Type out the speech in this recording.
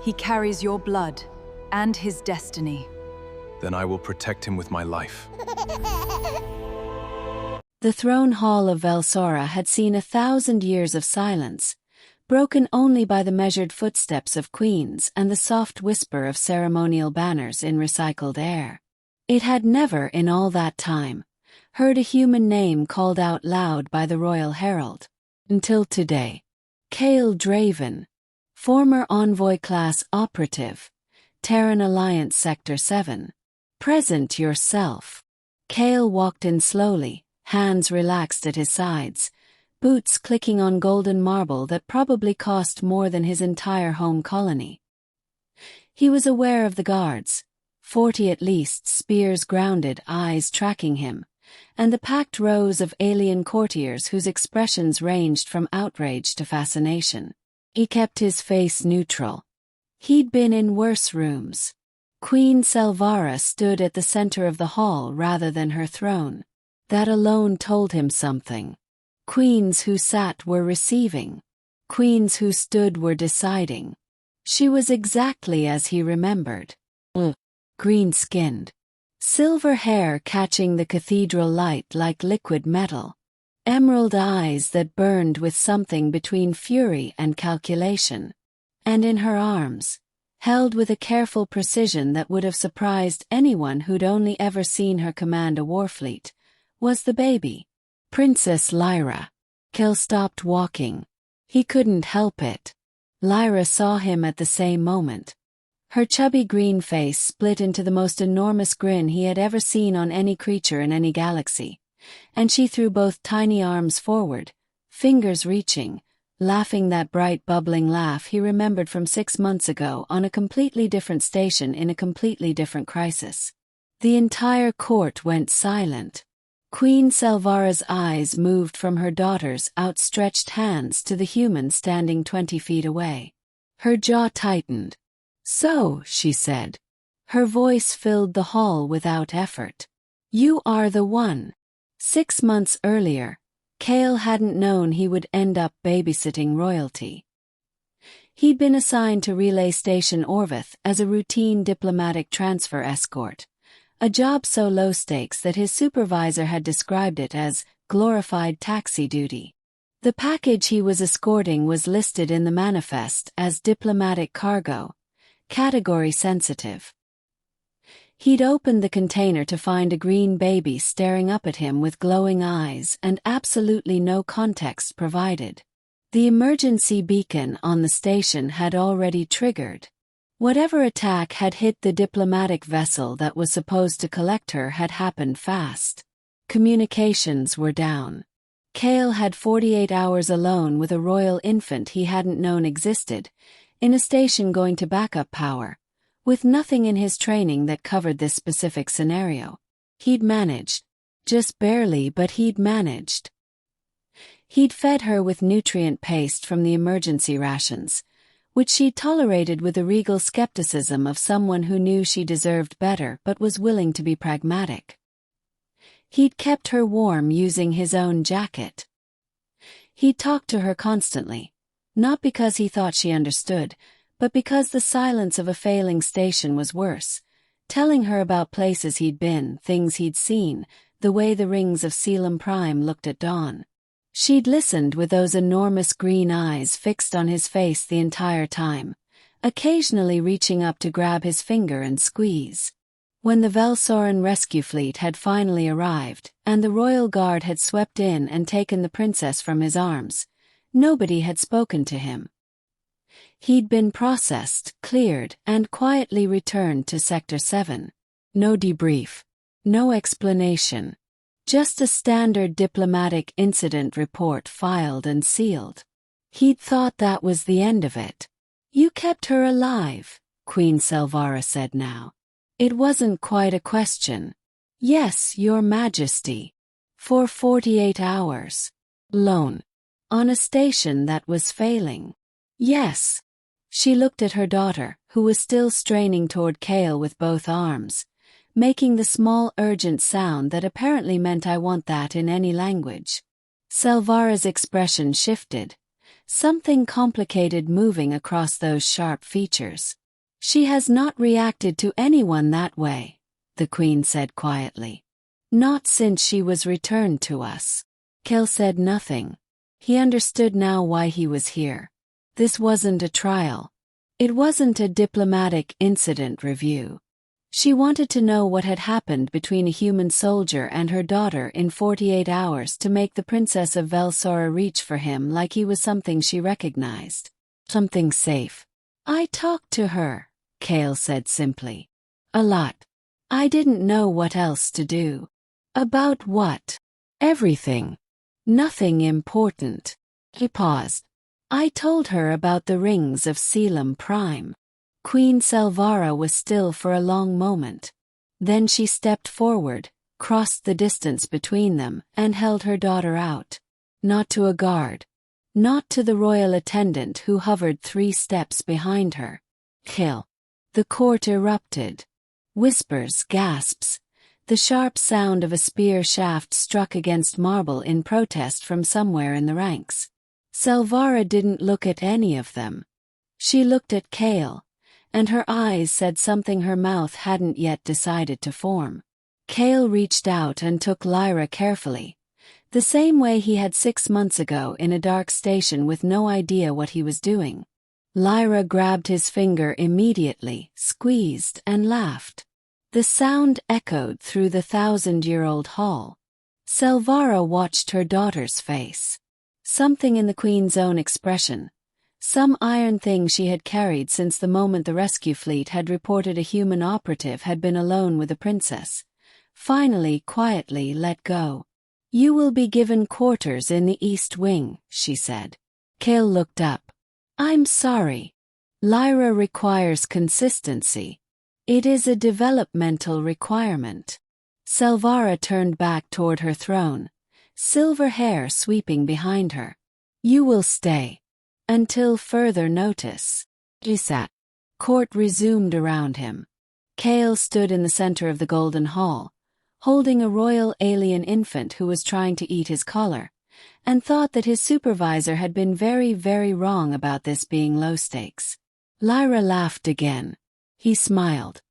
He carries your blood and his destiny. Then I will protect him with my life. The throne hall of Vel'Sora had seen 1,000 years of silence, broken only by the measured footsteps of queens and the soft whisper of ceremonial banners in recycled air. It had never, in all that time, heard a human name called out loud by the royal herald. Until today. Cael Draven, former Envoy-class operative, Terran Alliance Sector 7. Present yourself. Cael walked in slowly, hands relaxed at his sides, boots clicking on golden marble that probably cost more than his entire home colony. He was aware of the guards, 40 at least, spears grounded, eyes tracking him, and the packed rows of alien courtiers whose expressions ranged from outrage to fascination. He kept his face neutral. He'd been in worse rooms. Queen Vel'Sora stood at the center of the hall rather than her throne. That alone told him something. Queens who sat were receiving. Queens who stood were deciding. She was exactly as he remembered. Green-skinned. Silver hair catching the cathedral light like liquid metal. Emerald eyes that burned with something between fury and calculation. And in her arms, held with a careful precision that would have surprised anyone who'd only ever seen her command a warfleet, was the baby. Princess Lyra. Cael stopped walking. He couldn't help it. Lyra saw him at the same moment. Her chubby green face split into the most enormous grin he had ever seen on any creature in any galaxy, and she threw both tiny arms forward, fingers reaching, laughing that bright bubbling laugh he remembered from 6 months ago on a completely different station in a completely different crisis. The entire court went silent. Queen Vel'Sora's eyes moved from her daughter's outstretched hands to the human standing 20 feet away. Her jaw tightened. "So," she said. Her voice filled the hall without effort. "You are the one." 6 months earlier, Cael hadn't known he would end up babysitting royalty. He'd been assigned to Relay Station Orvith as a routine diplomatic transfer escort, a job so low stakes that his supervisor had described it as glorified taxi duty. The package he was escorting was listed in the manifest as diplomatic cargo, category sensitive. He'd opened the container to find a green baby staring up at him with glowing eyes and absolutely no context provided. The emergency beacon on the station had already triggered. Whatever attack had hit the diplomatic vessel that was supposed to collect her had happened fast. Communications were down. Cael had 48 hours alone with a royal infant he hadn't known existed, in a station going to backup power, with nothing in his training that covered this specific scenario. He'd managed. Just barely, but he'd managed. He'd fed her with nutrient paste from the emergency rations, which she tolerated with the regal skepticism of someone who knew she deserved better but was willing to be pragmatic. He'd kept her warm using his own jacket. He'd talked to her constantly. Not because he thought she understood, but because the silence of a failing station was worse, telling her about places he'd been, things he'd seen, the way the rings of Caelum Prime looked at dawn. She'd listened with those enormous green eyes fixed on his face the entire time, occasionally reaching up to grab his finger and squeeze. When the Vel'Soran rescue fleet had finally arrived, and the royal guard had swept in and taken the princess from his arms, nobody had spoken to him. He'd been processed, cleared, and quietly returned to Sector 7. No debrief. No explanation. Just a standard diplomatic incident report filed and sealed. He'd thought that was the end of it. "You kept her alive," Queen Vel'Sora said now. It wasn't quite a question. "Yes, Your Majesty. For 48 hours. Alone. On a station that was failing." "Yes." She looked at her daughter, who was still straining toward Cael with both arms, making the small urgent sound that apparently meant "I want that" in any language. Vel'Sora's expression shifted. something complicated moving across those sharp features. "She has not reacted to anyone that way," the Queen said quietly. "Not since she was returned to us." Cael said nothing. He understood now why he was here. This wasn't a trial. It wasn't a diplomatic incident review. She wanted to know what had happened between a human soldier and her daughter in 48 hours to make the Princess of Vel'Sora reach for him like he was something she recognized. Something safe. "I talked to her," Cael said simply. "A lot. I didn't know what else to do." "About what?" "Everything. Nothing important." He paused. "I told her about the rings of Caelum Prime." Queen Vel'Sora was still for a long moment. Then she stepped forward, crossed the distance between them, and held her daughter out. Not to a guard. Not to the royal attendant who hovered 3 steps behind her. "Kill." The court erupted. Whispers, gasps. The sharp sound of a spear shaft struck against marble in protest from somewhere in the ranks. Vel'Sora didn't look at any of them. She looked at Cael, and her eyes said something her mouth hadn't yet decided to form. Cael reached out and took Lyra carefully, the same way he had 6 months ago in a dark station with no idea what he was doing. Lyra grabbed his finger immediately, squeezed, and laughed. The sound echoed through the 1,000-year-old hall. Vel'Sora watched her daughter's face. Something in the Queen's own expression, some iron thing she had carried since the moment the rescue fleet had reported a human operative had been alone with the princess, finally quietly let go. "You will be given quarters in the East Wing," she said. Cael looked up. "I'm sorry. Lyra requires consistency. It is a developmental requirement." Vel'Sora turned back toward her throne, silver hair sweeping behind her. "You will stay. Until further notice." He sat. Court resumed around him. Cael stood in the center of the Golden Hall, holding a royal alien infant who was trying to eat his collar, and thought that his supervisor had been very, very wrong about this being low stakes. Lyra laughed again. He smiled.